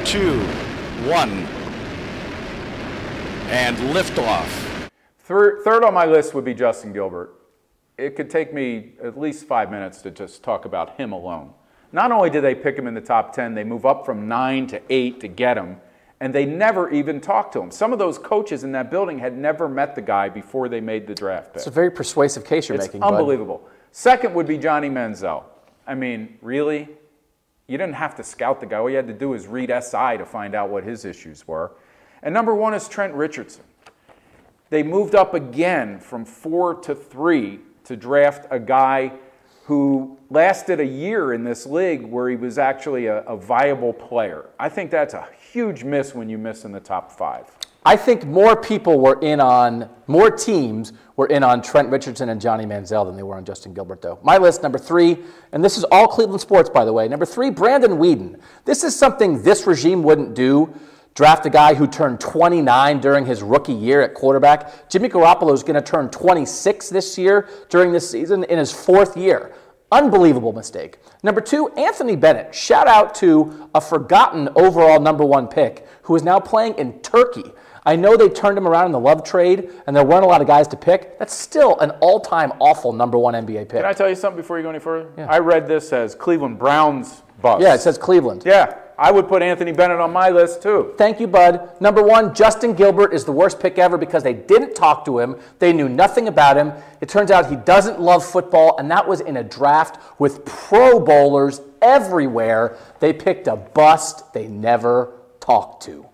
2, 1, and liftoff. Third on my list would be Justin Gilbert. It could take me at least 5 minutes to just talk about him alone. Not only did they pick him in the top 10, they move up from 9 to 8 to get him, and they never even talked to him. Some of those coaches in that building had never met the guy before they made the draft pick. It's a very persuasive case you're making, It's unbelievable. Second would be Johnny Manziel. I mean, really? You didn't have to scout the guy. All you had to do is read SI to find out what his issues were. And number 1 is Trent Richardson. They moved up again from 4 to 3 to draft a guy who lasted a year in this league where he was actually a viable player. I think that's a huge miss when you miss in the top 5. I think more people were in on, more teams were in on Trent Richardson and Johnny Manziel than they were on Justin Gilbert, though. My list, number 3, and this is all Cleveland sports, by the way. Number 3, Brandon Weeden. This is something this regime wouldn't do. Draft a guy who turned 29 during his rookie year at quarterback. Jimmy Garoppolo is going to turn 26 this year during this season in his 4th year. Unbelievable mistake. Number 2, Anthony Bennett. Shout out to a forgotten overall number 1 pick who is now playing in Turkey. I know they turned him around in the love trade, and there weren't a lot of guys to pick. That's still an all-time awful number 1 NBA pick. Can I tell you something before you go any further? Yeah. I read this as Cleveland Browns bust. Yeah, it says Cleveland. Yeah, I would put Anthony Bennett on my list too. Thank you, bud. Number 1, Justin Gilbert is the worst pick ever because they didn't talk to him. They knew nothing about him. It turns out he doesn't love football, and that was in a draft with Pro Bowlers everywhere. They picked a bust they never talked to.